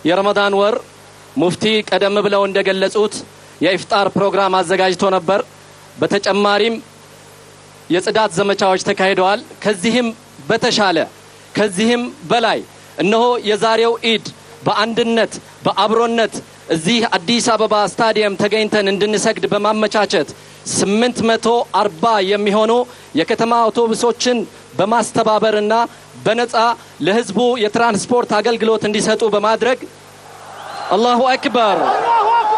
የረመዳን ወር ሙፍቲ ቀደም ብለው እንደገለጹት የኢፍጣር ፕሮግራም አዘጋጅቶ ነበር። በተጨማሪም የጽዳት ዘመቻዎች ተካሂደዋል። ከዚህም በተሻለ ከዚህም በላይ እነሆ የዛሬው ኢድ በአንድነት በአብሮነት እዚህ አዲስ አበባ ስታዲየም ተገኝተን እንድንሰግድ በማመቻቸት 840 የሚሆኑ የከተማ አውቶቡሶችን በማስተባበርና በነፃ ለህዝቡ የትራንስፖርት አገልግሎት እንዲሰጡ በማድረግ አላሁ አክበር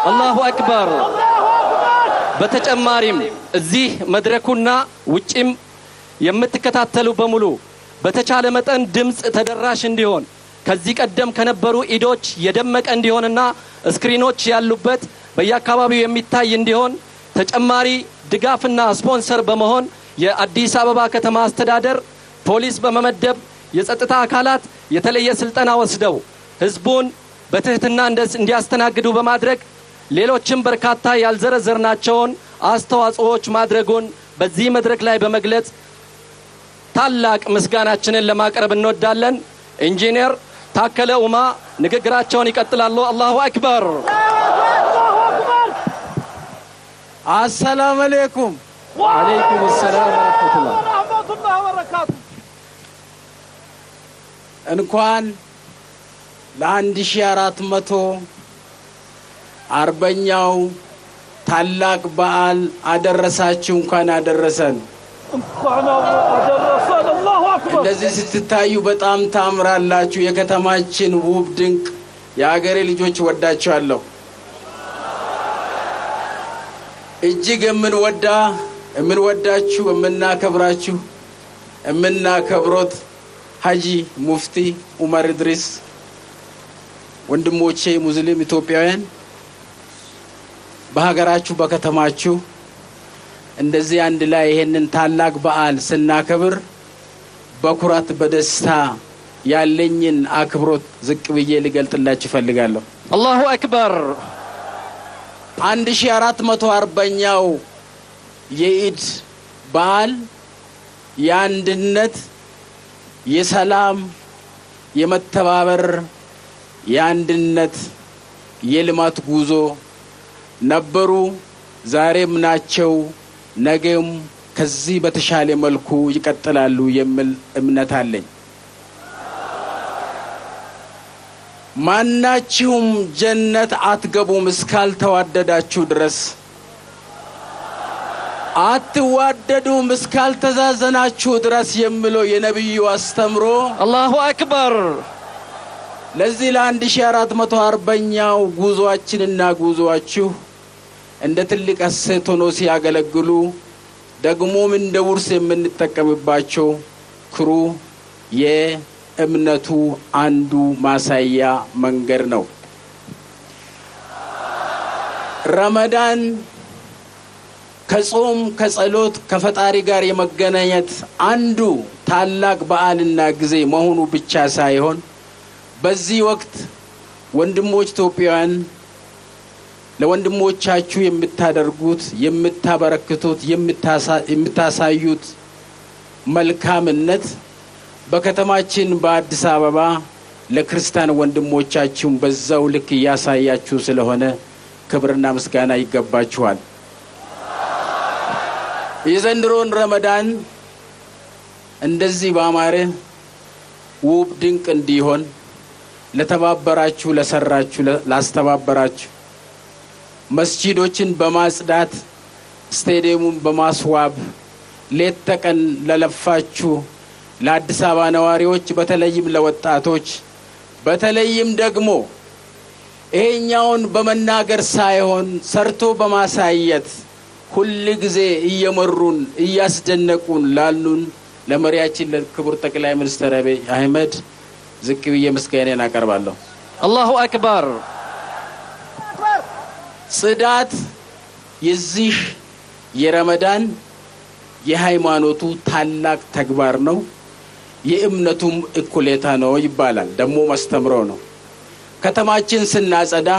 አላሁ አክበር። በተጨማሪም እዚህ መድረኩና ውጪም የምትከታተሉ በሙሉ በተቻለ መጠን ድምጽ ተደራሽ እንዲሆን ከዚህ ቀደም ከነበሩ ኢዶች የደመቀ እንዲሆንና ስክሪኖች ያሉበት በየአካባቢው የሚታይ እንዲሆን ተጨማሪ ድጋፍና ስፖንሰር በመሆን የአዲስ አበባ ከተማ አስተዳደር ፖሊስ በመመደብ የጸጥታ አካላት የተለየ ስልጠና ወስደው ህዝቡን በትህትና እንዲያስተናግዱ በማድረግ ሌሎችም በርካታ ያልዘረዘርናቸውን አስተዋጽኦዎች ማድረጉን በዚህ መድረክ ላይ በመግለጽ ታላቅ ምስጋናችንን ለማቅረብ እንወዳለን። ኢንጂነር ታከለ ኡማ ንግግራቸውን ይቀጥላሉ። አላሁ አክበር። አሰላሙ አለይኩም። ወአለይኩም ሰላም ወራህመቱላሂ ወበረካቱ። እንኳን ለ1440ኛው ታላቅ በዓል አደረሳችሁ። እንኳን አደረሰን። እንኳን አደረሰን። አላሁ አክበር። እንደዚህ ስትታዩ በጣም ታምራላችሁ። የከተማችን ውብ ድንቅ የአገሬ ልጆች ወዳችኋለሁ። እጅግ የምንወዳችሁ የምናከብራችሁ የምናከብሮት ሀጂ ሙፍቲ ዑመር ኢድሪስ ወንድሞቼ ሙስሊም ኢትዮጵያውያን በሀገራችሁ በከተማችሁ እንደዚህ አንድ ላይ ይሄንን ታላቅ በዓል ስናከብር በኩራት በደስታ ያለኝን አክብሮት ዝቅ ብዬ ልገልጥላችሁ ፈልጋለሁ። አላሁ አክበር። 1440ኛው የኢድ በዓል የአንድነት የሰላም የመተባበር የአንድነት የልማት ጉዞ ነበሩ፣ ዛሬም ናቸው፣ ነገም ከዚህ በተሻለ መልኩ ይቀጥላሉ የሚል እምነት አለኝ። ማናችሁም ጀነት አትገቡም እስካልተዋደዳችሁ ድረስ፣ አትዋደዱም እስካልተዛዘናችሁ ድረስ የሚለው የነብዩ አስተምሮ አላሁ አክበር። ለዚህ ለ1440ኛው ጉዞአችንና ጉዞአችሁ እንደ ትልቅ እሴት ሆኖ ሲያገለግሉ ደግሞም እንደ ውርስ የምንጠቀምባቸው ክሩ የእምነቱ አንዱ ማሳያ መንገድ ነው። ረመዳን ከጾም ከጸሎት ከፈጣሪ ጋር የመገናኘት አንዱ ታላቅ በዓልና ጊዜ መሆኑ ብቻ ሳይሆን በዚህ ወቅት ወንድሞች ኢትዮጵያውያን ለወንድሞቻችሁ የምታደርጉት የምታበረክቱት የምታሳዩት መልካምነት በከተማችን በአዲስ አበባ ለክርስቲያን ወንድሞቻችሁ በዛው ልክ ያሳያችሁ ስለሆነ ክብርና ምስጋና ይገባችኋል። የዘንድሮን ረመዳን እንደዚህ ባማረ ውብ ድንቅ እንዲሆን ለተባበራችሁ ለሰራችሁ ላስተባበራችሁ መስጂዶችን በማጽዳት ስቴዲየሙን በማስዋብ ሌት ተቀን ለለፋችሁ ለአዲስ አበባ ነዋሪዎች በተለይም ለወጣቶች በተለይም ደግሞ ይሄኛውን በመናገር ሳይሆን ሰርቶ በማሳየት ሁሉ ጊዜ እየመሩን እያስደነቁን ላሉን ለመሪያችን ለክቡር ጠቅላይ ሚኒስትር አብይ አህመድ ዝቅ ብዬ ምስጋናዬን አቀርባለሁ። አላሁ አክበር። ጽዳት የዚህ የረመዳን የሃይማኖቱ ታላቅ ተግባር ነው፣ የእምነቱም እኩሌታ ነው ይባላል። ደግሞ ማስተምሮ ነው። ከተማችን ስናጸዳ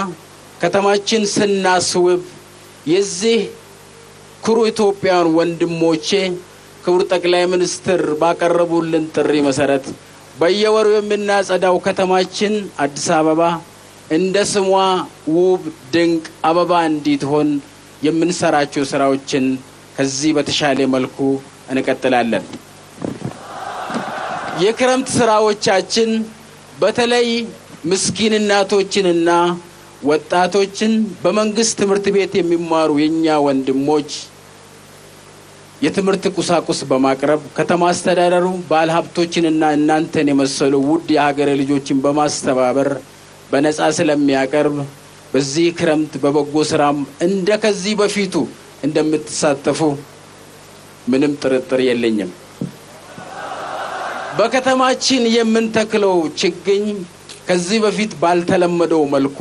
ከተማችን ስናስውብ የዚህ ኩሩ ኢትዮጵያውያን ወንድሞቼ ክቡር ጠቅላይ ሚኒስትር ባቀረቡልን ጥሪ መሰረት በየወሩ የምናጸዳው ከተማችን አዲስ አበባ እንደ ስሟ ውብ ድንቅ አበባ እንዲትሆን የምንሰራቸው ስራዎችን ከዚህ በተሻለ መልኩ እንቀጥላለን። የክረምት ስራዎቻችን በተለይ ምስኪን እናቶችንና ወጣቶችን በመንግስት ትምህርት ቤት የሚማሩ የኛ ወንድሞች የትምህርት ቁሳቁስ በማቅረብ ከተማ አስተዳደሩ ባለሀብቶችንና እናንተን የመሰሉ ውድ የሀገር ልጆችን በማስተባበር በነፃ ስለሚያቀርብ በዚህ ክረምት በበጎ ስራም እንደከዚህ በፊቱ እንደምትሳተፉ ምንም ጥርጥር የለኝም። በከተማችን የምንተክለው ችግኝ ከዚህ በፊት ባልተለመደው መልኩ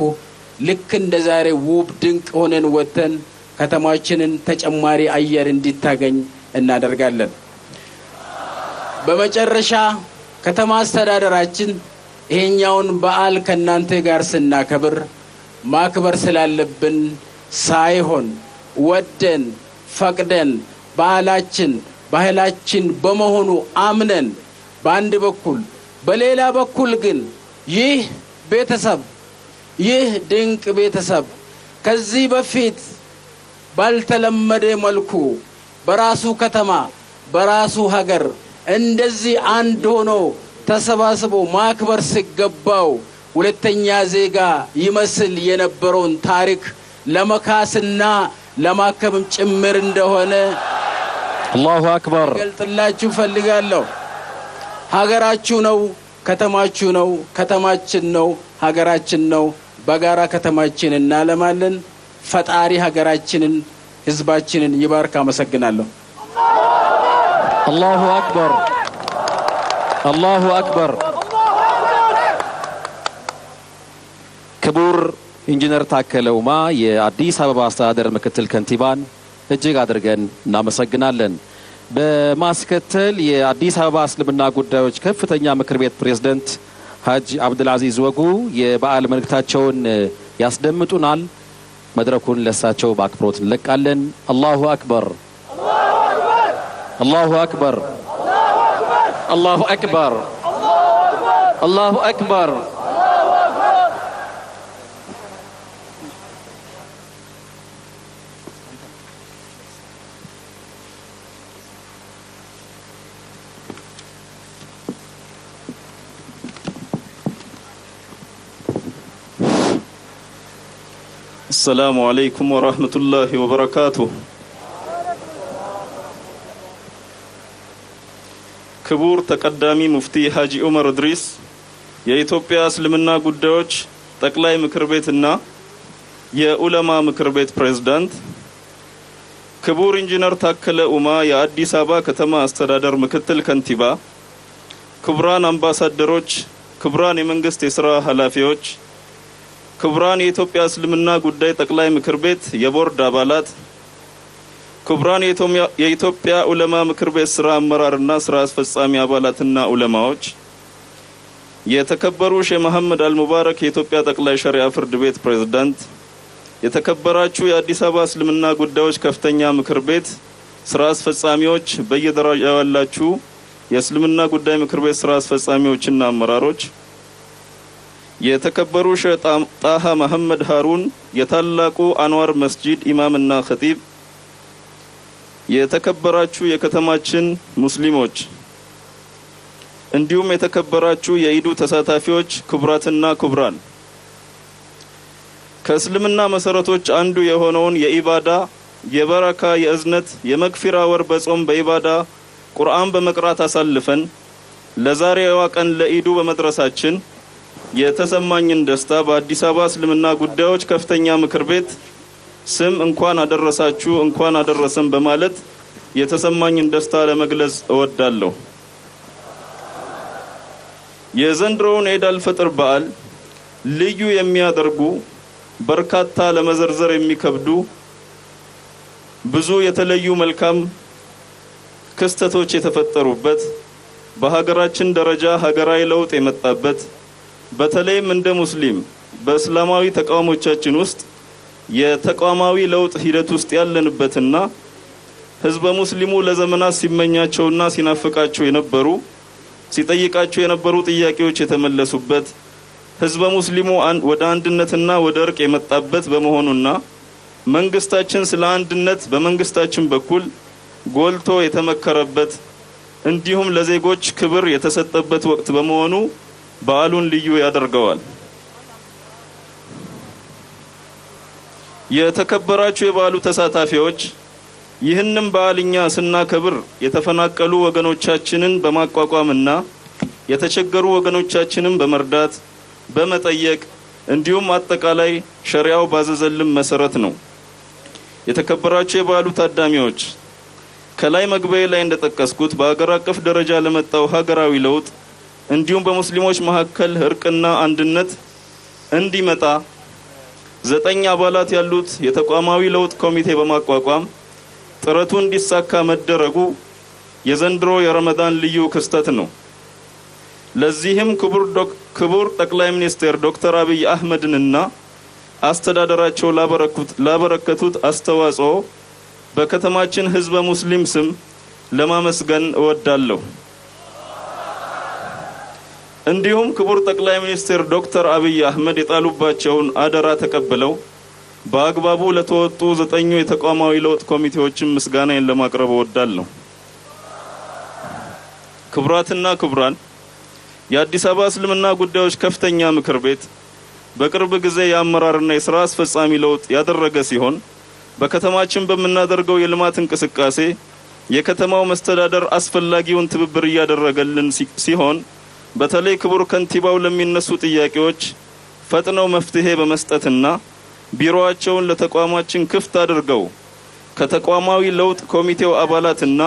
ልክ እንደዛሬ ውብ ድንቅ ሆነን ወተን ከተማችንን ተጨማሪ አየር እንዲታገኝ እናደርጋለን። በመጨረሻ ከተማ አስተዳደራችን ይሄኛውን በዓል ከናንተ ጋር ስናከብር ማክበር ስላለብን ሳይሆን ወደን ፈቅደን ባህላችን በመሆኑ አምነን በአንድ በኩል በሌላ በኩል ግን ይህ ድንቅ ቤተሰብ ከዚህ በፊት ባልተለመደ መልኩ በራሱ ከተማ በራሱ ሀገር እንደዚህ አንድ ሆኖ ተሰባስቦ ማክበር ሲገባው ሁለተኛ ዜጋ ይመስል የነበረውን ታሪክ ለመካስና ለማከብም ጭምር እንደሆነ አላሁ አክበር ገልጥላችሁ ፈልጋለሁ። ሀገራችሁ ነው፣ ከተማችሁ ነው፣ ከተማችን ነው፣ ሀገራችን ነው። በጋራ ከተማችን እናለማለን። ፈጣሪ ሀገራችንን ህዝባችንን ይባርክ። አመሰግናለሁ። አላሁ አክበር አላሁ አክበር። ክቡር ኢንጂነር ታከለ ኡማ የአዲስ አበባ አስተዳደር ምክትል ከንቲባን እጅግ አድርገን እናመሰግናለን። በማስከተል የአዲስ አበባ እስልምና ጉዳዮች ከፍተኛ ምክር ቤት ፕሬዝዳንት ሀጂ አብዱልአዚዝ ወጉ የበዓል መልእክታቸውን ያስደምጡናል። መድረኩን ለሳቸው በአክብሮት እንለቃለን። አላሁ አክበር አላሁ አክበር አላሁ አክበር አላሁ አክበር። السلام عليكم ورحمة الله وبركاته. ክቡር ተቀዳሚ ሙፍቲ ሀጂ ዑመር እድሪስ የኢትዮጵያ እስልምና ጉዳዮች ጠቅላይ ምክር ቤትና የዑለማ ምክር ቤት ፕሬዝዳንት፣ ክቡር ኢንጂነር ታከለ ኡማ የአዲስ አበባ ከተማ አስተዳደር ምክትል ከንቲባ፣ ክቡራን አምባሳደሮች፣ ክቡራን የመንግስት የሥራ ኃላፊዎች፣ ክቡራን የኢትዮጵያ እስልምና ጉዳይ ጠቅላይ ምክር ቤት የቦርድ አባላት፣ ክቡራን የኢትዮጵያ ዑለማ ምክር ቤት ስራ አመራርና ስራ አስፈጻሚ አባላትና ዑለማዎች፣ የተከበሩ ሼህ መሐመድ አልሙባረክ የኢትዮጵያ ጠቅላይ ሸሪዓ ፍርድ ቤት ፕሬዝዳንት፣ የተከበራችሁ የአዲስ አበባ እስልምና ጉዳዮች ከፍተኛ ምክር ቤት ስራ አስፈጻሚዎች፣ በየደረጃው ያላችሁ የእስልምና ጉዳይ ምክር ቤት ስራ አስፈጻሚዎችና አመራሮች፣ የተከበሩ ሼህ ጣሃ መሐመድ ሃሩን የታላቁ አንዋር መስጂድ ኢማምና ኸጢብ፣ የተከበራችሁ የከተማችን ሙስሊሞች እንዲሁም የተከበራችሁ የኢዱ ተሳታፊዎች ክቡራትና ክቡራን፣ ከእስልምና መሰረቶች አንዱ የሆነውን የኢባዳ የበረካ የእዝነት የመግፊራ ወር በጾም በኢባዳ ቁርአን በመቅራት አሳልፈን ለዛሬዋ ቀን ለኢዱ በመድረሳችን የተሰማኝን ደስታ በአዲስ አበባ እስልምና ጉዳዮች ከፍተኛ ምክር ቤት ስም እንኳን አደረሳችሁ እንኳን አደረሰን በማለት የተሰማኝን ደስታ ለመግለጽ እወዳለሁ። የዘንድሮውን ዒድ አልፈጥር በዓል ልዩ የሚያደርጉ በርካታ ለመዘርዘር የሚከብዱ ብዙ የተለዩ መልካም ክስተቶች የተፈጠሩበት በሀገራችን ደረጃ ሀገራዊ ለውጥ የመጣበት በተለይም እንደ ሙስሊም በእስላማዊ ተቋሞቻችን ውስጥ የተቋማዊ ለውጥ ሂደት ውስጥ ያለንበትና ህዝበ ሙስሊሙ ለዘመናት ሲመኛቸውና ሲናፍቃቸው የነበሩ ሲጠይቃቸው የነበሩ ጥያቄዎች የተመለሱበት ህዝበ ሙስሊሙ ወደ አንድነትና ወደ እርቅ የመጣበት በመሆኑና መንግስታችን ስለ አንድነት በመንግስታችን በኩል ጎልቶ የተመከረበት እንዲሁም ለዜጎች ክብር የተሰጠበት ወቅት በመሆኑ በዓሉን ልዩ ያደርገዋል። የተከበራችሁ የበዓሉ ተሳታፊዎች ይህንን በዓልኛ ስናከብር የተፈናቀሉ ወገኖቻችንን በማቋቋምና የተቸገሩ ወገኖቻችንን በመርዳት በመጠየቅ እንዲሁም አጠቃላይ ሸሪዓው ባዘዘልን መሰረት ነው። የተከበራችሁ የበዓሉ ታዳሚዎች ከላይ መግቢያ ላይ እንደተጠቀስኩት በአገር አቀፍ ደረጃ ለመጣው ሀገራዊ ለውጥ እንዲሁም በሙስሊሞች መካከል እርቅና አንድነት እንዲመጣ 9 አባላት ያሉት የተቋማዊ ለውጥ ኮሚቴ በማቋቋም ጥረቱ እንዲሳካ መደረጉ የዘንድሮ የረመዳን ልዩ ክስተት ነው። ለዚህም ክቡር ጠቅላይ ሚኒስትር ዶክተር አብይ አህመድንና አስተዳደራቸው ላበረከቱት አስተዋጽኦ በከተማችን ህዝበ ሙስሊም ስም ለማመስገን እወዳለሁ። እንዲሁም ክቡር ጠቅላይ ሚኒስትር ዶክተር አብይ አህመድ የጣሉባቸውን አደራ ተቀብለው በአግባቡ ለተወጡ 9 የተቋማዊ ለውጥ ኮሚቴዎችን ምስጋናን ለማቅረብ እወዳለሁ። ክቡራትና ክቡራን የአዲስ አበባ እስልምና ጉዳዮች ከፍተኛ ምክር ቤት በቅርብ ጊዜ የአመራርና የሥራ አስፈጻሚ ለውጥ ያደረገ ሲሆን በከተማችን በመናደርገው የልማት እንቅስቃሴ የከተማው መስተዳደር አስፈላጊውን ትብብር ያደረገልን ሲሆን በተለይ ክቡር ከንቲባው ለሚነሱ ጥያቄዎች ፈጥነው መፍትሄ በመስጠትና ቢሮአቸውን ለተቋማችን ክፍት አድርገው ከተቋማዊ ለውጥ ኮሚቴው አባላትና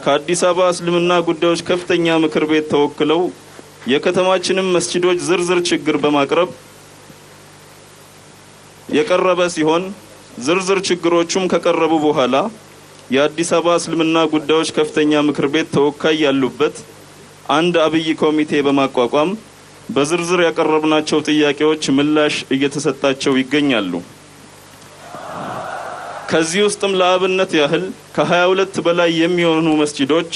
ከአዲስ አበባ እስልምና ጉዳዮች ከፍተኛ ምክር ቤት ተወክለው የከተማችንን መስጂዶች ዝርዝር ችግር በማቅረብ የቀረበ ሲሆን ዝርዝር ችግሮቹም ከቀረቡ በኋላ የአዲስ አበባ እስልምና ጉዳዮች ከፍተኛ ምክር ቤት ተወካይ ያሉበት አንድ አብይ ኮሚቴ በማቋቋም በዝርዝር ያቀረብናቸው ጥያቄዎች ምላሽ እየተሰጣቸው ይገኛሉ። ከዚህ ውስጥም ለአብነት ያህል ከ22 በላይ የሚሆኑ መስጂዶች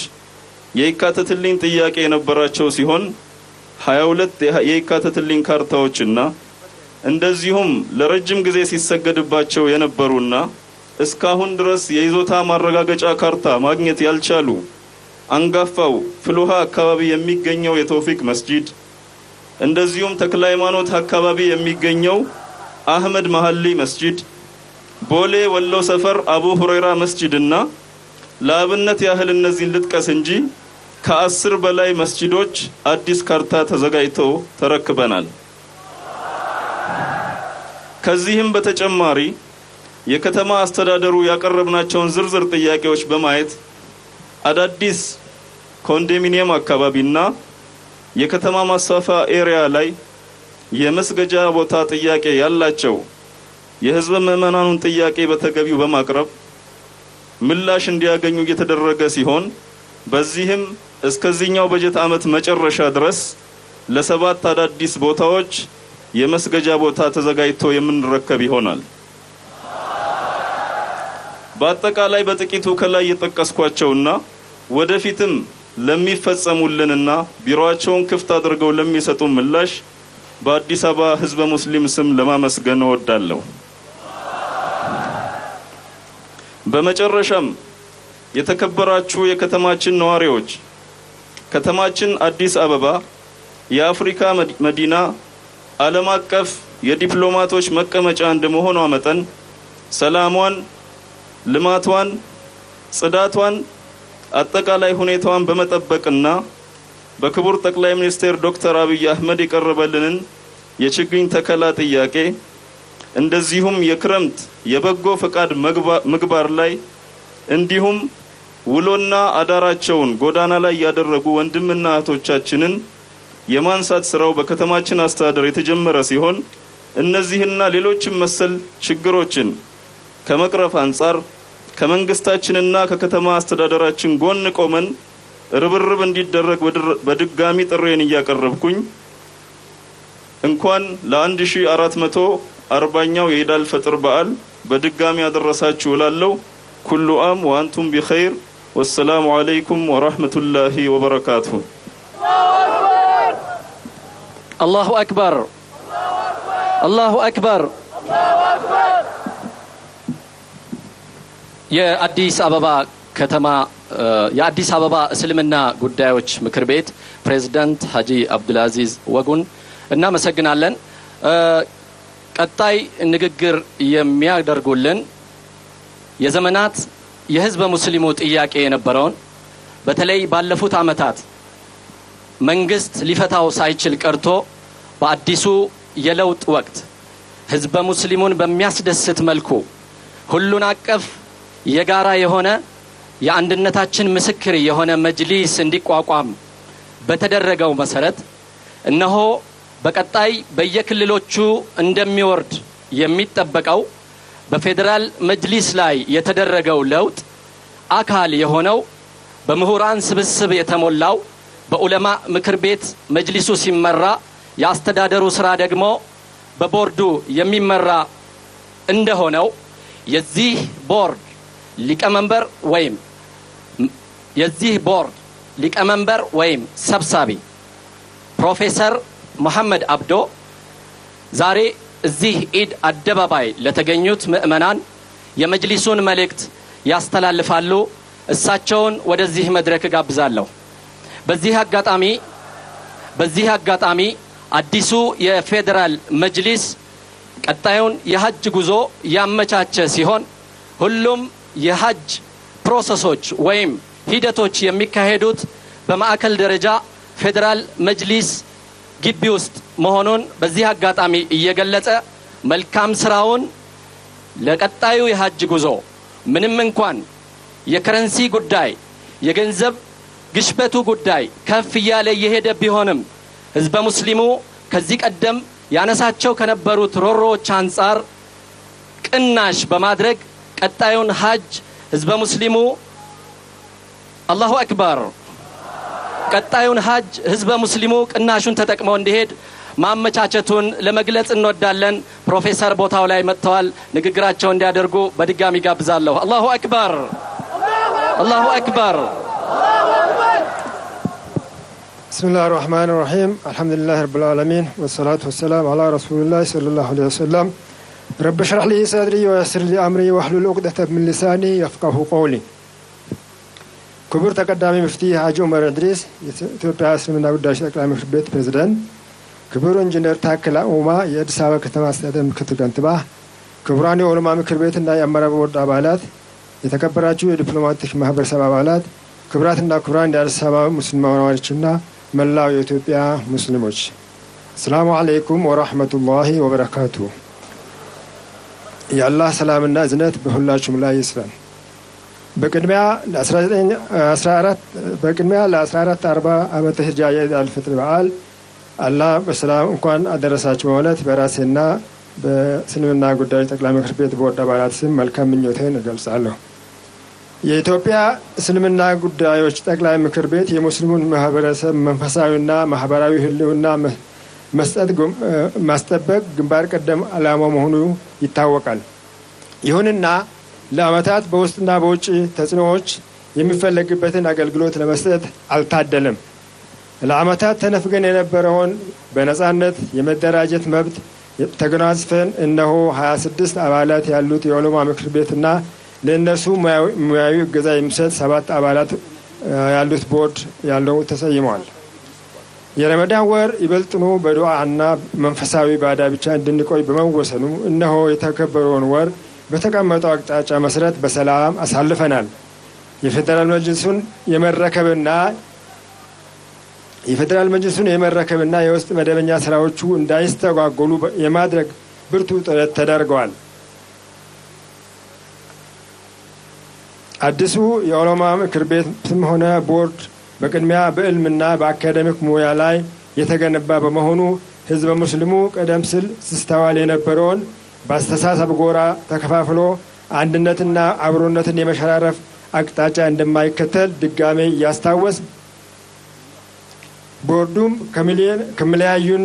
የይካተትልኝ ጥያቄ የነበራቸው ሲሆን 22 የይካተትልኝ ካርታዎችና እንደዚሁም ለረጅም ጊዜ ሲሰገድባቸው የነበሩና እስካሁን ድረስ የይዞታ ማረጋገጫ ካርታ ማግኘት ያልቻሉ አንጋፋው ፍሉሃ አካባቢ የሚገኘው የተውፊቅ መስጂድ እንደዚሁም ተክለ ሃይማኖት አካባቢ የሚገኘው አህመድ መሐሊ መስጂድ ቦሌ ወሎ ሰፈር አቡ ሁረይራ መስጂድና ለአብነት ያህል እነዚህን ልጥቀስ እንጂ ከ10 በላይ መስጂዶች አዲስ ካርታ ተዘጋጅተው ተረክበናል። ከዚህም በተጨማሪ የከተማ አስተዳደሩ ያቀረብናቸውን ዝርዝር ጥያቄዎች በማየት አዳዲስ ኮንዶሚኒየም አካባቢና የከተማ ማስፋፋ ኤሪያ ላይ የመስገጃ ቦታ ጥያቄ ያላቸው የህዝብ ምዕመናኑን ጥያቄ በተገቢው በማቅረብ ምላሽ እንዲያገኙ እየተደረገ ሲሆን በዚህም እስከዚህኛው በጀት ዓመት መጨረሻ ድረስ ለ7 አዳዲስ ቦታዎች የመስገጃ ቦታ ተዘጋጅቶ የምንረከብ ይሆናል። በአጠቃላይ በጥቂቱ ከላይ የጠቀስኳቸውና ወደፊትም ለሚፈጸሙልንና ቢሮአቸውን ክፍት አድርገው ለሚሰጡ ምላሽ በአዲስ አበባ ህዝበ ሙስሊም ስም ለማመስገን እወዳለሁ። በመጨረሻም የተከበራችሁ የከተማችን ነዋሪዎች ከተማችን አዲስ አበባ የአፍሪካ መዲና ዓለም አቀፍ የዲፕሎማቶች መቀመጫ እንደመሆኗ መጠን ሰላሟን፣ ልማቷን፣ ጽዳቷን አጠቃላይ ሁኔታዋን በመጠበቅና በክቡር ጠቅላይ ሚኒስትር ዶክተር አብይ አህመድ የቀረበልንን የችግኝ ተከላ ጥያቄ እንደዚሁም የክረምት የበጎ ፈቃድ ምግባር ላይ እንዲሁም ውሎና አዳራቸውን ጎዳና ላይ ያደረጉ ወንድምና እህቶቻችንን የማንሳት ስራው በከተማችን አስተዳደር የተጀመረ ሲሆን እነዚህና ሌሎችም መሰል ችግሮችን ከመቅረፍ አንፃር ከመንግስታችንና ከከተማ አስተዳደራችን ጎን ቆመን ርብርብ እንዲደረግ በድጋሚ ጥሬን እያቀረብኩኝ እንኳን ለ1440ኛው የኢድ አልፈጥር በዓል በድጋሚ አደረሳችሁ እላለሁ። ኩሉ አም ወአንቱም ቢኸይር ወሰላሙ አለይኩም ወራህመቱላሂ ወበረካቱሁ። አላሁ አክበር። الله أكبر يا أديس أبابا كتما يا أديس أبابا سلمنا قداوش مكربيت بريزيدنت حاجي عبد العزيز وغون إنما سجنا لن قطاي ንግግር የሚያደርጉልን የዘመናት የህዝብ ሙስሊሙ ጥያቄ የነበረውን በተለይ ባለፉት አመታት መንግስት ሊፈታው ሳይችል ቀርቶ በአዲሱ የለውጥ ወቅት ህዝብ ሙስሊሙን በሚያስደስት መልኩ ሁሉን አቀፍ የጋራ የሆነ የአንድነታችን ምስክር የሆነ መጅሊስ እንዲቋቋም በተደረገው መሰረት እነሆ በቀጣይ በየክልሎቹ እንደሚወርድ የሚጠበቀው በፌደራል መጅሊስ ላይ የተደረገው ለውጥ አካል የሆነው በምሁራን ስብስብ የተሞላው በዑለማ ምክር ቤት መጅሊሱ ሲመራ ያስተዳደሩ ስራ ደግሞ በቦርዱ የሚመራ እንደሆነው የዚህ ቦርድ ሊቀመንበር ወይም ሰብሳቢ ፕሮፌሰር መሐመድ አብዶ ዛሬ እዚህ ኢድ አደባባይ ለተገኙት ምእመናን የመጅሊሱን መልእክት ያስተላልፋሉ። እሳቸውን ወደዚህ መድረክ ጋብዛለሁ። በዚህ አጋጣሚ አዲሱ የፌደራል መጅሊስ ቀጣዩን የሐጅ ጉዞ ያመቻቸ ሲሆን ሁሉም የሐጅ ፕሮሰሶች ወይም ሂደቶች የሚካሄዱት በማዕከል ደረጃ ፌደራል መጅሊስ ግቢ ውስጥ መሆኑን በዚህ አጋጣሚ እየገለጸ መልካም ስራውን ለቀጣዩ የሐጅ ጉዞ ምንም እንኳን የከረንሲ ጉዳይ የገንዘብ ግሽበቱ ጉዳይ ከፍ ያለ የሄደ ቢሆንም ህዝብ ሙስሊሙ ከዚህ ቀደም ያነሳቸው ከነበሩት ሮሮዎች አንፃር ቅናሽ በማድረግ ቀጣዩን ሐጅ ህዝብ ሙስሊሙ አላሁ አክበር ቀጣዩን ሐጅ ህዝብ ሙስሊሙ ቅናሹን ተጠቅመው እንዲሄድ ማመቻቸቱን ለመግለጽ እንወዳለን። ፕሮፌሰር ቦታው ላይ መጥተዋል። ንግግራቸው እንዲያደርጉ በድጋሚ ጋብዛለሁ። አላሁ አክበር አላሁ አክበር بسم الله الرحمن الرحيم الحمد لله رب العالمين والصلاة والسلام على رسول الله صلى الله عليه وسلم رب اشرح لي صدري ويسر لي أمري واحلل عقدة من لساني يفقهوا قولي ክቡር ተቀዳሚ ሙፍቲ ሀጂ ዑመር ኢድሪስ የኢትዮጵያ እስልምና ጉዳዮች ጠቅላይ ምክር ቤት ፕሬዝዳንት፣ ክቡር ኢንጂነር ታከለ ኡማ የአዲስ አበባ ከተማ አስተዳደር ምክትል ከንቲባ፣ ክቡራን የዑለማ ምክር ቤትና የአመራር ቦርድ አባላት፣ የተከበራችሁ የዲፕሎማቲክ ማህበረሰብ አባላት፣ ክቡራትና ክቡራን የአዲስ አበባ ሙስሊም ነዋሪዎችና መላው የኢትዮጵያ ሙስሊሞች ሰላም አለይኩም ወራህመቱላሂ ወበረካቱ። የአላህ ሰላምና እዝነት በሁላችሁም ላይ ይስፈን። በቅድሚያ ለ1440 ዓመተ ሂጅራ የኢድ አልፈጥር በዓል አላህ በሰላም እንኳን አደረሳችሁ በማለት በራሴና በእስልምና ጉዳዮች ጠቅላይ ምክር ቤት ቦርድ አባላት ስም መልካም ምኞቴን እገልጻለሁ። የኢትዮጵያ እስልምና ጉዳዮች ጠቅላይ ምክር ቤት የሙስሊሙን ማህበረሰብ መንፈሳዊና ማህበራዊ ህልውና ማስጠበቅ ግንባር ቀደም ዓላማው መሆኑ ይታወቃል። ይሁንና ለአመታት በውስጥና በውጭ ተጽዕኖዎች የሚፈለግበትን አገልግሎት ለመስጠት አልታደለም። ለአመታት ተነፍገን የነበረውን በነጻነት የመደራጀት መብት ተገናዝፈን እነሆ 26 አባላት ያሉት የዑለማ ምክር ቤትና ለእነሱ ሙያዊ እገዛ የሚሰጥ 7 አባላት ያሉት ቦርድ ያለው ተሰይሟል። የረመዳን ወር ይበልጥኑ በዱዓና መንፈሳዊ ባዳ ብቻ እንድንቆይ በመወሰኑ እነሆ የተከበረውን ወር በተቀመጠው አቅጣጫ መሰረት በሰላም አሳልፈናል። የፌደራል መጅሊሱን የመረከብና የውስጥ መደበኛ ስራዎቹ እንዳይስተጓጎሉ የማድረግ ብርቱ ጥረት ተደርገዋል። አዲሱ የዑለማ ምክር ቤትም ሆነ ቦርድ በቅድሚያ በዕልምና በአካዳሚክ ሙያ ላይ የተገነባ በመሆኑ ህዝበ ሙስሊሙ ቀደም ሲል ሲስተዋል የነበረውን በአስተሳሰብ ጎራ ተከፋፍሎ አንድነትና አብሮነትን የመሸራረፍ አቅጣጫ እንደማይከተል ድጋሜ እያስታወስ ቦርዱም ከሚለያዩን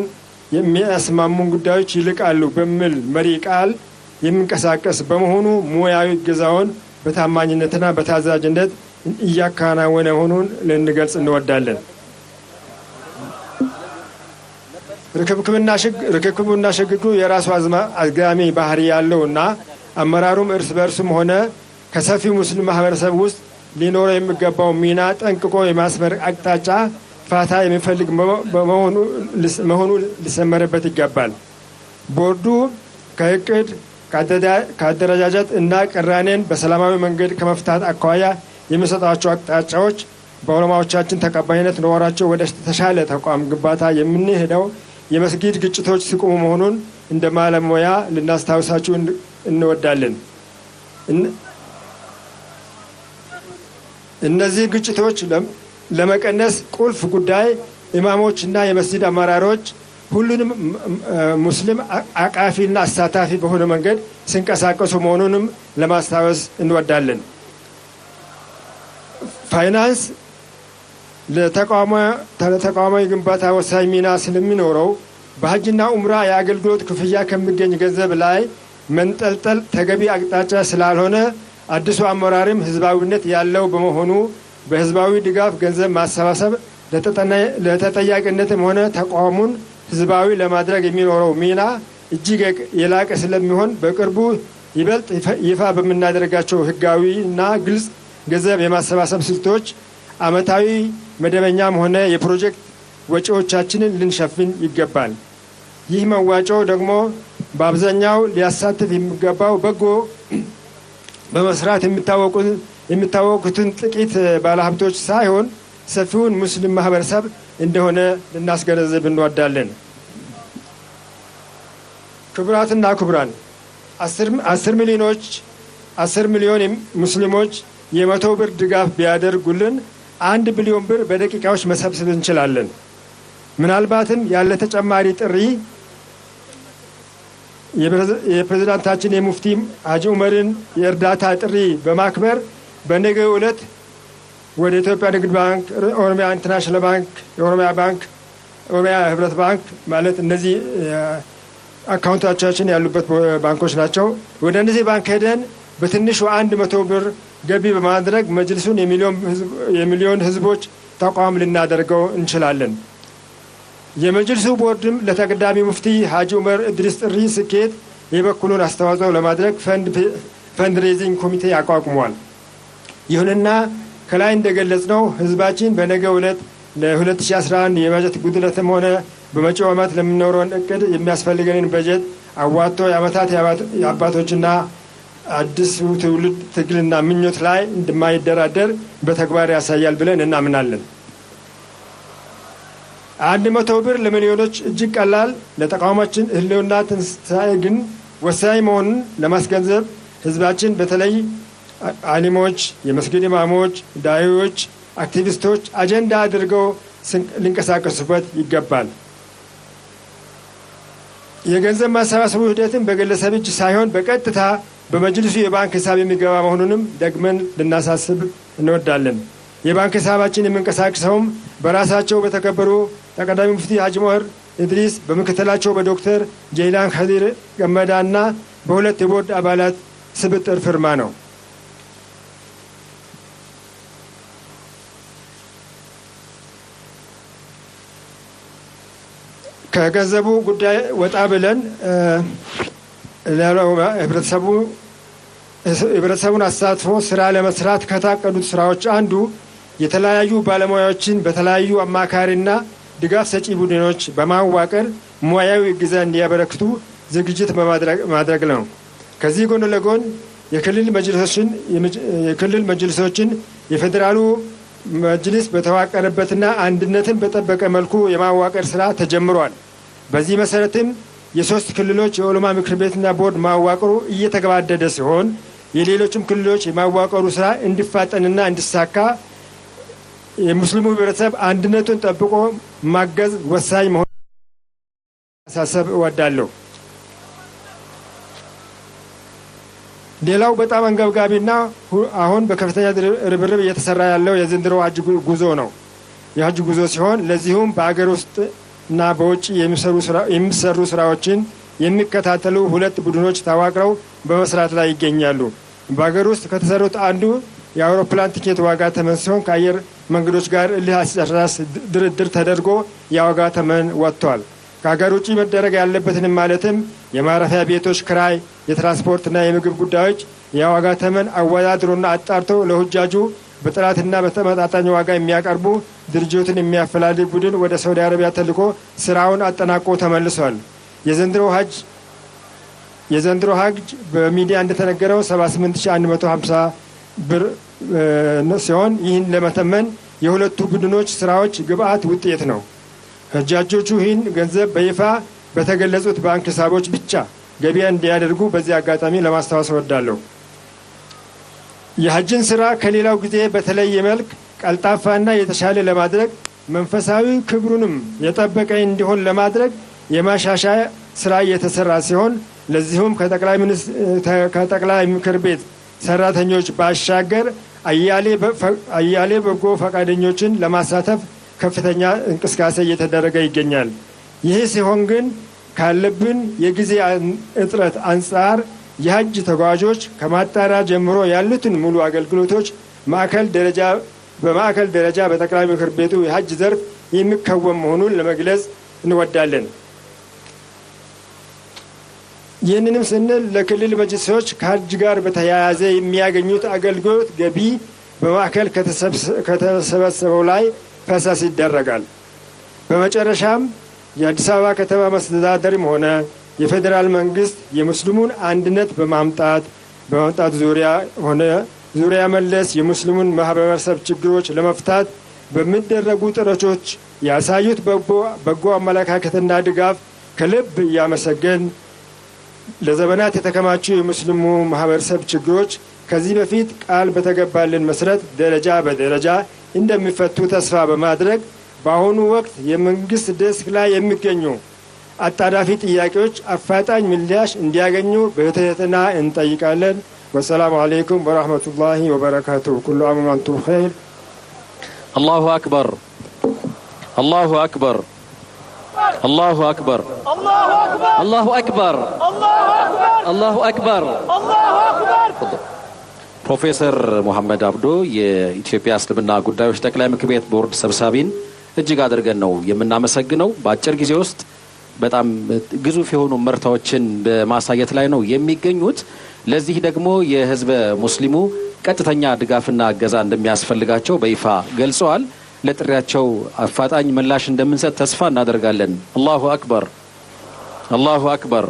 የሚያስማሙን ጉዳዮች ይልቃሉ በሚል መሪ ቃል የሚንቀሳቀስ በመሆኑ ሙያዊ እገዛውን በታማኝነትና በታዛዥነት እያከናወነ መሆኑን ልንገልጽ እንወዳለን። ርክክቡና ሽግግሩ የራሱ አዝጋሚ ባህሪ ያለውና አመራሩም እርስ በእርሱም ሆነ ከሰፊው ሙስሊም ማህበረሰብ ውስጥ ሊኖረው የሚገባው ሚና ጠንቅቆ የማስመር አቅጣጫ ፋታ የሚፈልግ መሆኑ ሊሰመርበት ይገባል። ቦርዱ ከእቅድ ከአደረጃጀት እና ቅራኔን በሰላማዊ መንገድ ከመፍታት አኳያ የሚሰጣቸው አቅጣጫዎች በዑለማዎቻችን ተቀባይነት ኖራቸው ወደ ተሻለ ተቋም ግንባታ የምንሄደው የመስጊድ ግጭቶች ሲቆሙ መሆኑን እንደ ባለሙያ ልናስታውሳችሁ እንወዳለን። እነዚህ ግጭቶች ለመቀነስ ቁልፍ ጉዳይ ኢማሞችና የመስጊድ አመራሮች ሁሉንም ሙስሊም አቃፊና አሳታፊ በሆነ መንገድ ሲንቀሳቀሱ መሆኑንም ለማስታወስ እንወዳለን። ፋይናንስ ለተቋማዊ ግንባታ ወሳኝ ሚና ስለሚኖረው በሀጅና ኡምራ የአገልግሎት ክፍያ ከሚገኝ ገንዘብ ላይ መንጠልጠል ተገቢ አቅጣጫ ስላልሆነ አዲሱ አመራርም ህዝባዊነት ያለው በመሆኑ በህዝባዊ ድጋፍ ገንዘብ ማሰባሰብ ለተጠያቂነትም ሆነ ተቋሙን ህዝባዊ ለማድረግ የሚኖረው ሚና እጅግ የላቀ ስለሚሆን በቅርቡ ይበልጥ ይፋ በምናደርጋቸው ህጋዊ እና ግልጽ ገንዘብ የማሰባሰብ ስልቶች አመታዊ መደበኛም ሆነ የፕሮጀክት ወጪዎቻችንን ልንሸፍን ይገባል። ይህ መዋጮ ደግሞ በአብዛኛው ሊያሳትፍ የሚገባው በጎ በመስራት የሚታወቁትን ጥቂት ባለሀብቶች ሳይሆን ሰፊውን ሙስሊም ማህበረሰብ እንደሆነ ልናስገነዝብ እንወዳለን። ክቡራትና ክቡራን 10 ሚሊዮን ሙስሊሞች የ100 ብር ድጋፍ ቢያደርጉልን 1 ቢሊዮን ብር በደቂቃዎች መሰብሰብ እንችላለን። ምናልባትም ያለ ተጨማሪ ጥሪ የፕሬዝዳንታችን የሙፍቲ ሀጂ ዑመርን የእርዳታ ጥሪ በማክበር በነገው ዕለት ወደ ኢትዮጵያ ንግድ ባንክ፣ ኦሮሚያ ኢንተርናሽናል ባንክ፣ የኦሮሚያ ባንክ፣ ኦሮሚያ ህብረት ባንክ ማለት እነዚህ አካውንቶቻችን ያሉበት ባንኮች ናቸው። ወደ እነዚህ ባንክ ሄደን በትንሹ 100 ብር ገቢ በማድረግ መጅልሱን የሚሊዮን ህዝቦች ተቋም ልናደርገው እንችላለን። የመጅልሱ ቦርድም ለተቀዳሚ ሙፍቲ ሀጂ ዑመር ኢድሪስ ጥሪ ስኬት የበኩሉን አስተዋጽኦ ለማድረግ ፈንድሬዚንግ ኮሚቴ አቋቁሟል። ይሁንና ከላይ እንደገለጽነው ህዝባችን በነገው ዕለት ለ2011 የበጀት ጉድለትም ሆነ በመጪው ዓመት ለሚኖረን እቅድ የሚያስፈልገንን በጀት አዋጥቶ የዓመታት የአባቶችና አዲሱ ትውልድ ትግልና ምኞት ላይ እንደማይደራደር በተግባር ያሳያል ብለን እናምናለን። 100 ብር ለሚሊዮኖች እጅግ ቀላል፣ ለተቋማችን ህልውና ትንሣኤ ግን ወሳኝ መሆኑን ለማስገንዘብ ህዝባችን በተለይ አሊሞች፣ የመስጊድ ኢማሞች፣ ዳዒዎች፣ አክቲቪስቶች አጀንዳ አድርገው ሊንቀሳቀሱበት ይገባል። የገንዘብ ማሰባሰቡ ሂደትን በግለሰብ እጅ ሳይሆን በቀጥታ በመጅልሱ የባንክ ሂሳብ የሚገባ መሆኑንም ደግመን ልናሳስብ እንወዳለን። የባንክ ሂሳባችን የሚንቀሳቀሰውም በራሳቸው በተከበሩ ተቀዳሚ ሙፍቲ ሀጂ ዑመር ኢድሪስ በምክትላቸው በዶክተር ጀይላን ከዲር ገመዳና በሁለት የቦርድ አባላት ስብጥር ፊርማ ነው። ከገንዘቡ ጉዳይ ወጣ ብለን ህብረተሰቡን አሳትፎ ስራ ለመስራት ከታቀዱት ስራዎች አንዱ የተለያዩ ባለሙያዎችን በተለያዩ አማካሪና ድጋፍ ሰጪ ቡድኖች በማዋቀር ሙያዊ እገዛ እንዲያበረክቱ ዝግጅት ማድረግ ነው። ከዚህ ጎን ለጎን የክልል መጅልሶችን የፌዴራሉ መጅልስ በተዋቀረበትና አንድነትን በጠበቀ መልኩ የማዋቀር ስራ ተጀምሯል። በዚህ መሰረትም የ3 ክልሎች የዑለማ ምክር ቤትና ቦርድ ማዋቀሩ እየተገባደደ ሲሆን የሌሎችም ክልሎች የማዋቀሩ ስራ እንዲፋጠንና እንዲሳካ የሙስሊሙ ህብረተሰብ አንድነቱን ጠብቆ ማገዝ ወሳኝ መሆኑን ማሳሰብ እወዳለሁ። ሌላው በጣም አንገብጋቢና አሁን በከፍተኛ ርብርብ እየተሰራ ያለው የዘንድሮ ሀጅ ጉዞ ነው። የሀጅ ጉዞ ሲሆን ለዚሁም በአገር ውስጥ እና በውጭ የሚሰሩ ስራዎችን የሚከታተሉ 2 ቡድኖች ተዋቅረው በመስራት ላይ ይገኛሉ። በአገር ውስጥ ከተሰሩት አንዱ የአውሮፕላን ቲኬት ዋጋ ተመን ሲሆን ከአየር መንገዶች ጋር እልህ አስጨራሽ ድርድር ተደርጎ የዋጋ ተመን ወጥቷል። ከሀገር ውጭ መደረግ ያለበትን ማለትም የማረፊያ ቤቶች ክራይ፣ የትራንስፖርትና የምግብ ጉዳዮች የዋጋ ተመን አወዳድሮና አጣርቶ ለሁጃጁ በጥራትና በተመጣጣኝ ዋጋ የሚያቀርቡ ድርጅቱን የሚያፈላልግ ቡድን ወደ ሳውዲ አረቢያ ተልኮ ስራውን አጠናቆ ተመልሷል። የዘንድሮ ሀጅ በሚዲያ እንደተነገረው 78150 ብር ሲሆን ይህን ለመተመን የሁለቱ ቡድኖች ስራዎች ግብአት ውጤት ነው። ሀጃጆቹ ይህን ገንዘብ በይፋ በተገለጹት ባንክ ሂሳቦች ብቻ ገቢያ እንዲያደርጉ በዚህ አጋጣሚ ለማስታወስ እወዳለሁ። የሀጅን ስራ ከሌላው ጊዜ በተለየ መልክ ቀልጣፋና የተሻለ ለማድረግ መንፈሳዊ ክብሩንም የጠበቀ እንዲሆን ለማድረግ የማሻሻያ ስራ እየተሰራ ሲሆን ለዚሁም ከጠቅላይ ምክር ቤት ሰራተኞች ባሻገር አያሌ በጎ ፈቃደኞችን ለማሳተፍ ከፍተኛ እንቅስቃሴ እየተደረገ ይገኛል። ይህ ሲሆን ግን ካለብን የጊዜ እጥረት አንጻር የሀጅ ተጓዦች ከማጣሪያ ጀምሮ ያሉትን ሙሉ አገልግሎቶች በማዕከል ደረጃ በጠቅላይ ምክር ቤቱ የሀጅ ዘርፍ የሚከወን መሆኑን ለመግለጽ እንወዳለን። ይህንንም ስንል ለክልል መጅሊሶች ከሀጅ ጋር በተያያዘ የሚያገኙት አገልግሎት ገቢ በማዕከል ከተሰበሰበው ላይ ፈሰስ ይደረጋል። በመጨረሻም የአዲስ አበባ ከተማ መስተዳደርም ሆነ የፌዴራል መንግስት የሙስሊሙን አንድነት በማምጣት ዙሪያ መለስ የሙስሊሙን ማህበረሰብ ችግሮች ለመፍታት በሚደረጉ ጥረቶች ያሳዩት በጎ አመለካከትና ድጋፍ ከልብ እያመሰገን ለዘመናት የተከማቹ የሙስሊሙ ማህበረሰብ ችግሮች ከዚህ በፊት ቃል በተገባልን መሰረት ደረጃ በደረጃ እንደሚፈቱ ተስፋ በማድረግ በአሁኑ ወቅት የመንግስት ደስክ ላይ የሚገኙ አጣዳፊ ጥያቄዎች አፋጣኝ ምላሽ እንዲያገኙ በትህትና እንጠይቃለን። ወሰላሙ አለይኩም ወራህመቱላሂ ወበረካቱሁ። ኩሉ ዓም ወአንቱም ኸይር። አላሁ አክበር፣ አላሁ አክበር፣ አላሁ አክበር፣ አላሁ አክበር፣ አላሁ አክበር። ፕሮፌሰር ሙሐመድ አብዶ የኢትዮጵያ እስልምና ጉዳዮች ጠቅላይ ምክር ቤት ቦርድ ሰብሳቢን እጅግ አድርገን ነው የምናመሰግነው። በአጭር ጊዜ ውስጥ በጣም ግዙፍ የሆኑ ምርታዎችን በማሳየት ላይ ነው የሚገኙት። ለዚህ ደግሞ የህዝበ ሙስሊሙ ቀጥተኛ ድጋፍና እገዛ እንደሚያስፈልጋቸው በይፋ ገልጸዋል። ለጥሪያቸው አፋጣኝ ምላሽ እንደምንሰጥ ተስፋ እናደርጋለን። አላሁ አክበር፣ አላሁ አክበር።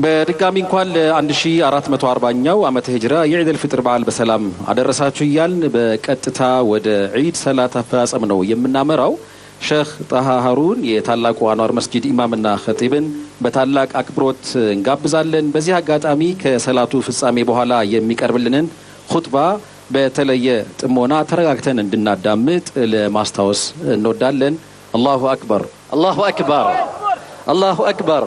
በድጋሚ እንኳን ለ1440ኛው ዓመተ ሂጅራ የዒድ አልፍጥር በዓል በሰላም አደረሳችሁ እያልን በቀጥታ ወደ ዒድ ሰላት አፈጻጸም ነው የምናመራው። ሼህ ጣሃ ሀሩን የታላቁ አንዋር መስጂድ ኢማምና ኸጢብን በታላቅ አክብሮት እንጋብዛለን። በዚህ አጋጣሚ ከሰላቱ ፍጻሜ በኋላ የሚቀርብልንን ኹጥባ በተለየ ጥሞና ተረጋግተን እንድናዳምጥ ለማስታወስ እንወዳለን። አላሁ አክበር፣ አላሁ አክበር፣ አላሁ አክበር።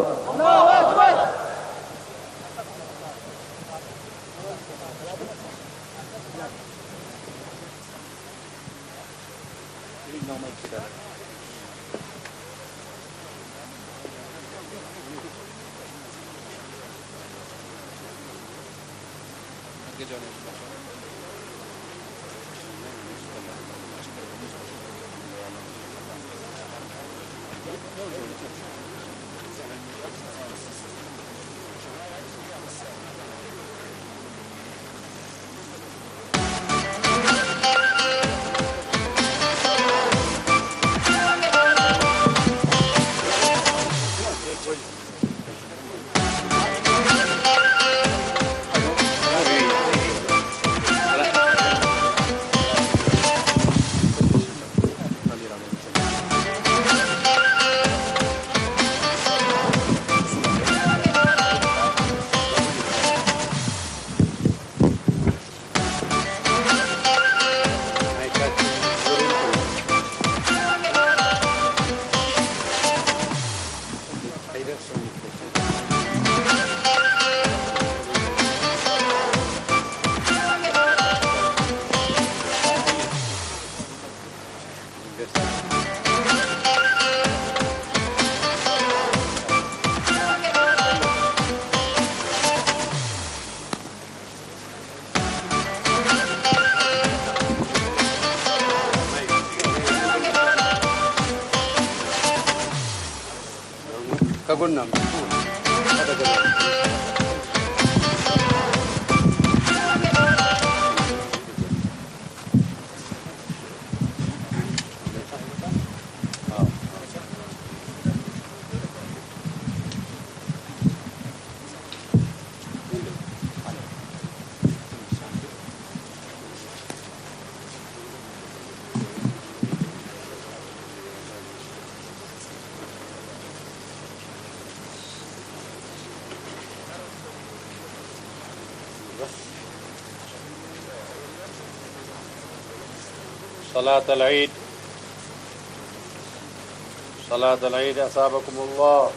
صلاة العيد أصابكم الله.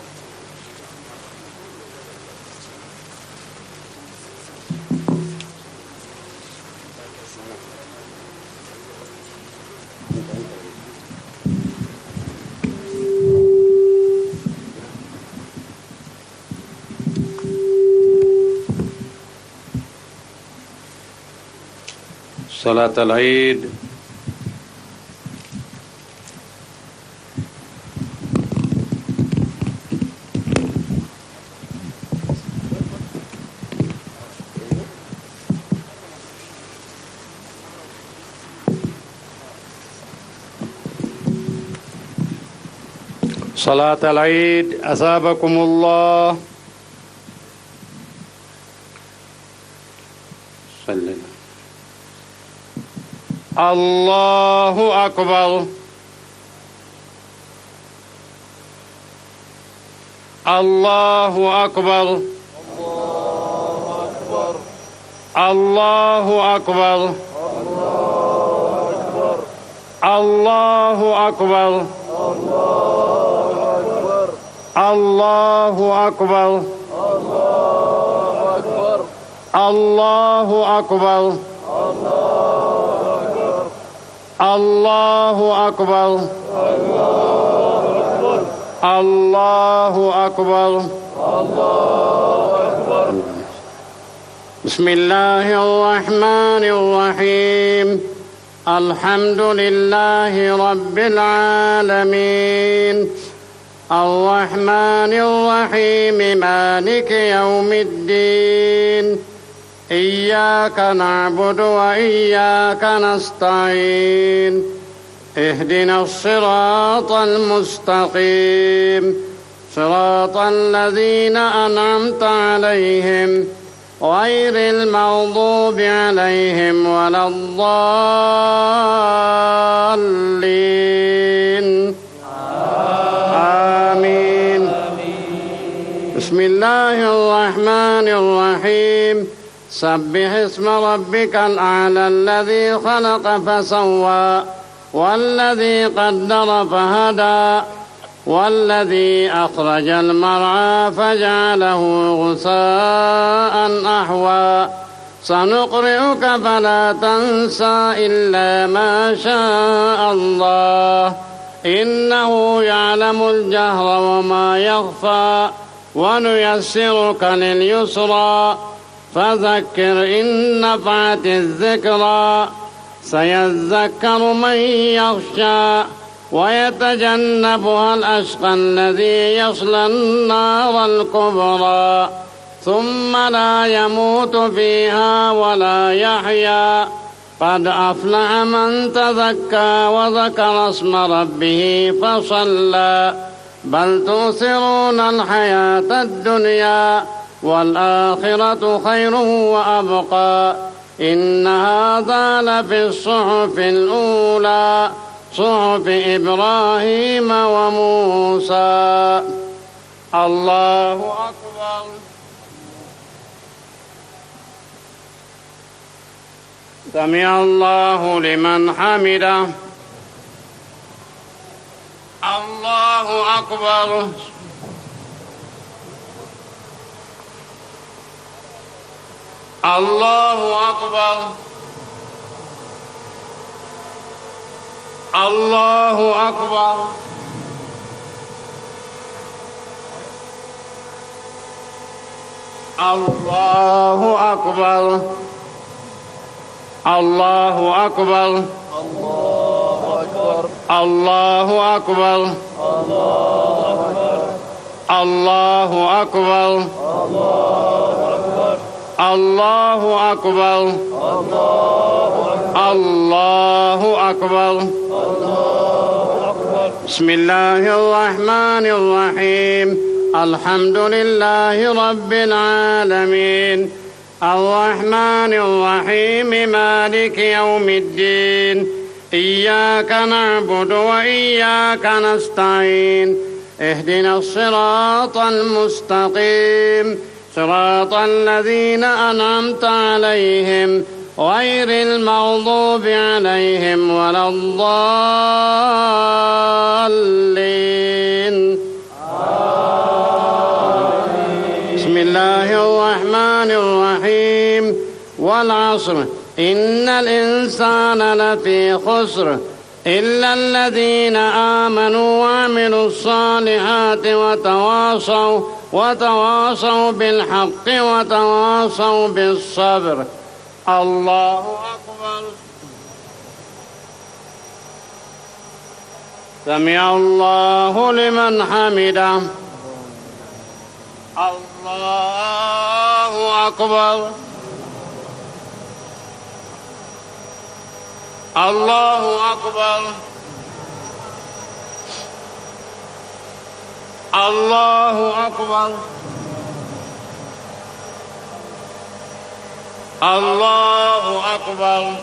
صلاة العيد. صلاة العيد أثابكم الله. صلى الله أكبر. الله أكبر. الله أكبر. الله أكبر. الله أكبر. الله أكبر. الله أكبر. الله أكبر. بسم الله الرحمن الرحيم. الحمد لله رب العالمين الرحمن الرحيم مالك يوم الدين إياك نعبد وإياك نستعين اهدنا الصراط المستقيم صراط الذين أنعمت عليهم غير المغضوب عليهم ولا الضالين. آمين. بسم الله الرحمن الرحيم. سبح اسم ربك الأعلى الذي خلق فسوى والذي قدر فهدى والذي أخرج المرعى فجعله غثاء أحوى سنقرئك فلا تنسى إلا ما شاء الله إنه يعلم الجهر وما يخفى ونيسرك لليسرى فذكر إن نفعت الذكرى سيذكر من يخشى ويتجنبها الأشقى الذي يصلى النار الكبرى ثم لا يموت فيها ولا يحيا قد أفلح من تزكى وذكر اسم ربه فصلى بل تؤثرون الحياة الدنيا والآخرة خير وأبقى إن هذا لفي الصحف الأولى صحف إبراهيم وموسى. الله أكبر. سمع الله لمن حمده. الله أكبر. الله أكبر. الله أكبر. الله أكبر. الله أكبر. الله أكبر. الله أكبر الله أكبر الله أكبر بسم الله الرحمن الرحيم الحمد لله رب العالمين الرحمن الرحيم مالك يوم الدين إياك نعبد وإياك نستعين اهدنا الصراط المستقيم صراط الذين أنعمت عليهم غير المغضوب عليهم ولا الضالين بسم الله الرحمن الرحيم والعصر إن الإنسان لفي خسر إلا الذين آمنوا وعملوا الصالحات وتواصوا بالحق وتواصوا بالصبر الله أكبر سمع الله لمن حمده الله أكبر الله أكبر الله أكبر الله أكبر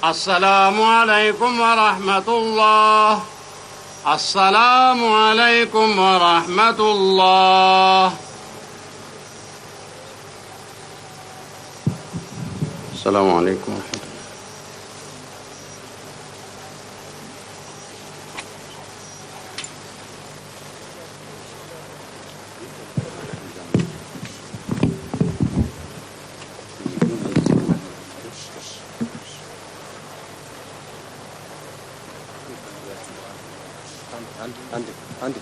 السلام عليكم ورحمة الله السلام عليكم ورحمة الله السلام عليكم ورحمة الله عندي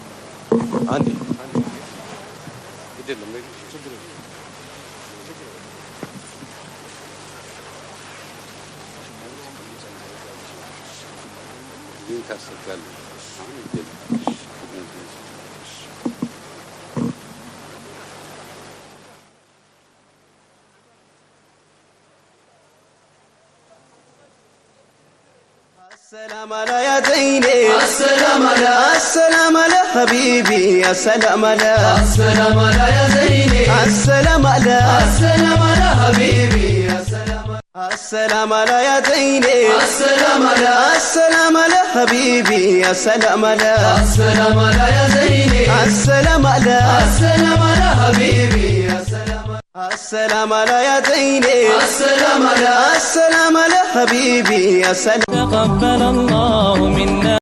السلام على يا زيني السلام على حبيبي السلام على يا زيني السلام على حبيبي السلام على يا زيني السلام على حبيبي السلام على يا زيني السلام على حبيبي السلام على يا زيني السلام على حبيبي السلام. تقبل الله منا.